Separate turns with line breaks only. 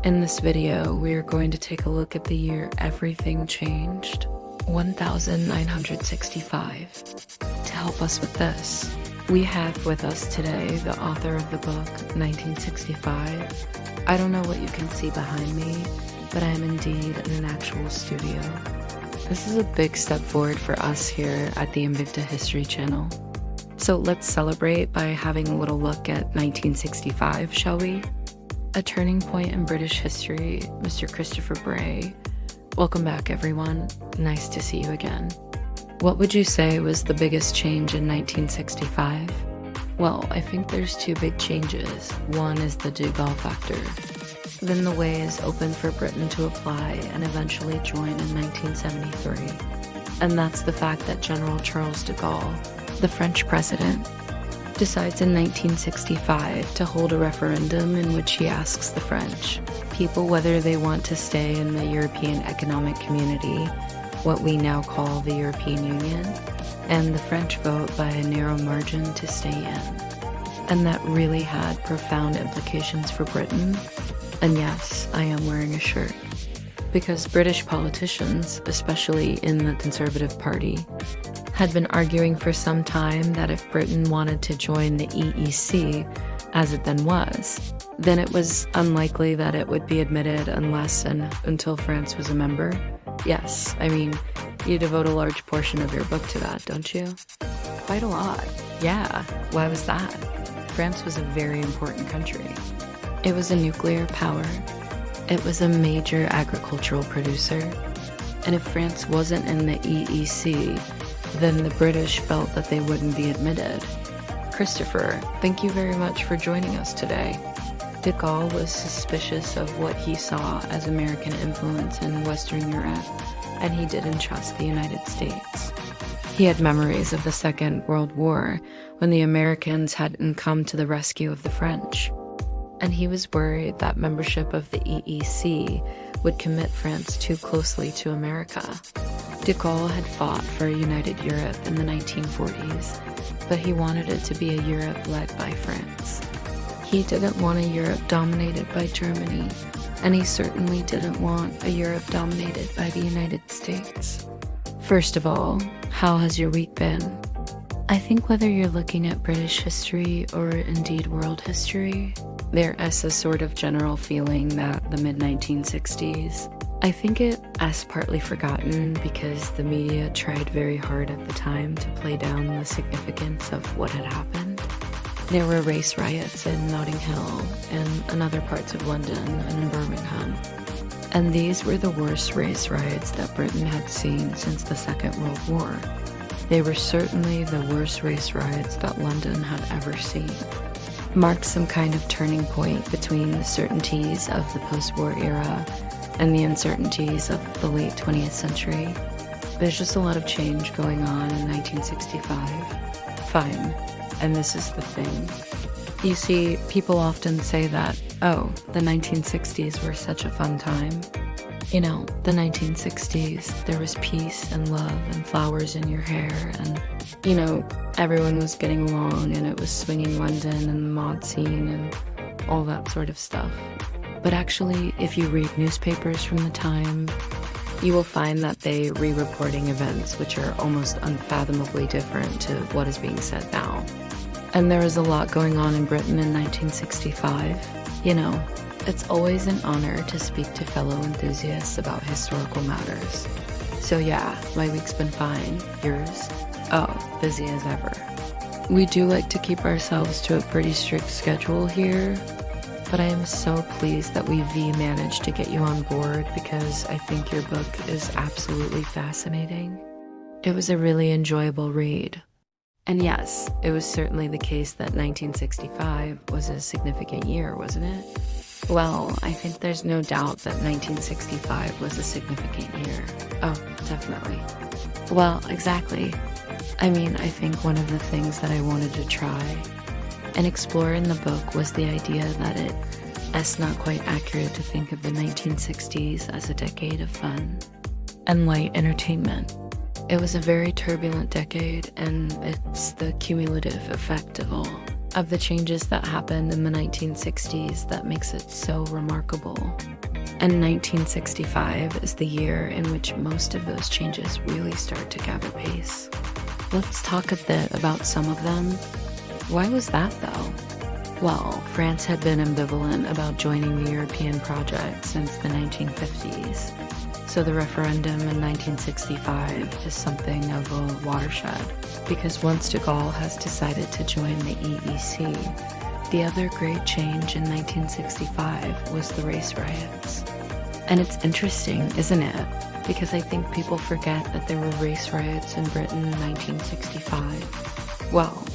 In this video, we are going to take a look at the year everything changed, 1965. To help us with this, we have with us today the author of the book, 1965. I don't know what you can see behind me, but I am indeed in an actual studio. This is a big step forward for us here at the Invicta History channel. So let's celebrate by having a little look at 1965, shall we? A turning point in British history, Mr. Christopher Bray. Welcome back, everyone. Nice to see you again. What would you say was the biggest change in 1965? Well, I think there's two big changes. One is the de Gaulle factor. Then the way is open for Britain to apply and eventually join in 1973. And that's the fact that General Charles de Gaulle, the French president, decides in 1965 to hold a referendum in which he asks the French people whether they want to stay in the European Economic Community, what we now call the European Union, and the French vote by a narrow margin to stay in. And that really had profound implications for Britain. And yes, I am wearing a shirt. Because British politicians, especially in the Conservative Party, had been arguing for some time that if Britain wanted to join the EEC, as it then was, then it was unlikely that it would be admitted unless and until France was a member. Yes, I mean, you devote a large portion of your book to that, don't you? Quite a lot. Yeah, why was that? France was a very important country. It was a nuclear power. It was a major agricultural producer. And if France wasn't in the EEC, then the British felt that they wouldn't be admitted. Christopher, thank you very much for joining us today. De Gaulle was suspicious of what he saw as American influence in Western Europe, and he didn't trust the United States. He had memories of the Second World War, when the Americans hadn't come to the rescue of the French. And he was worried that membership of the EEC would commit France too closely to America. De Gaulle had fought for a united Europe in the 1940s, but he wanted it to be a Europe led by France. He didn't want a Europe dominated by Germany, and he certainly didn't want a Europe dominated by the United States. First of all, how has your week been? I think whether you're looking at British history or indeed world history, there is a sort of general feeling that the mid-1960s, I think it is partly forgotten because the media tried very hard at the time to play down the significance of what had happened. There were race riots in Notting Hill and in other parts of London and in Birmingham. And these were the worst race riots that Britain had seen since the Second World War. They were certainly the worst race riots that London had ever seen. Marked some kind of turning point between the certainties of the post-war era and the uncertainties of the late 20th century. There's just a lot of change going on in 1965. Fine, and this is the thing. You see, people often say that, oh, the 1960s were such a fun time. You know, the 1960s, there was peace and love and flowers in your hair and, you know, everyone was getting along and it was swinging London and the mod scene and all that sort of stuff. But actually, if you read newspapers from the time, you will find that they re-reporting events which are almost unfathomably different to what is being said now. And there was a lot going on in Britain in 1965. You know, it's always an honor to speak to fellow enthusiasts about historical matters. So yeah, my week's been fine. Yours? Oh, busy as ever. We do like to keep ourselves to a pretty strict schedule here, but I am so pleased that we managed to get you on board because I think your book is absolutely fascinating. It was a really enjoyable read. And yes, it was certainly the case that 1965 was a significant year, wasn't it? Well, I think there's no doubt that 1965 was a significant year. Oh, definitely. Well, exactly. I mean, I think one of the things that I wanted to try and explore in the book was the idea that it's not quite accurate to think of the 1960s as a decade of fun and light entertainment. It was a very turbulent decade, and it's the cumulative effect of all. of the changes that happened in the 1960s that makes it so remarkable. And 1965 is the year in which most of those changes really start to gather pace. Let's talk a bit about some of them. Why was that, though? Well, France had been ambivalent about joining the European project since the 1950s. So the referendum in 1965 is something of a watershed, because once de Gaulle has decided to join the EEC, the other great change in 1965 was the race riots. And it's interesting, isn't it? Because I think people forget that there were race riots in Britain in 1965. Well,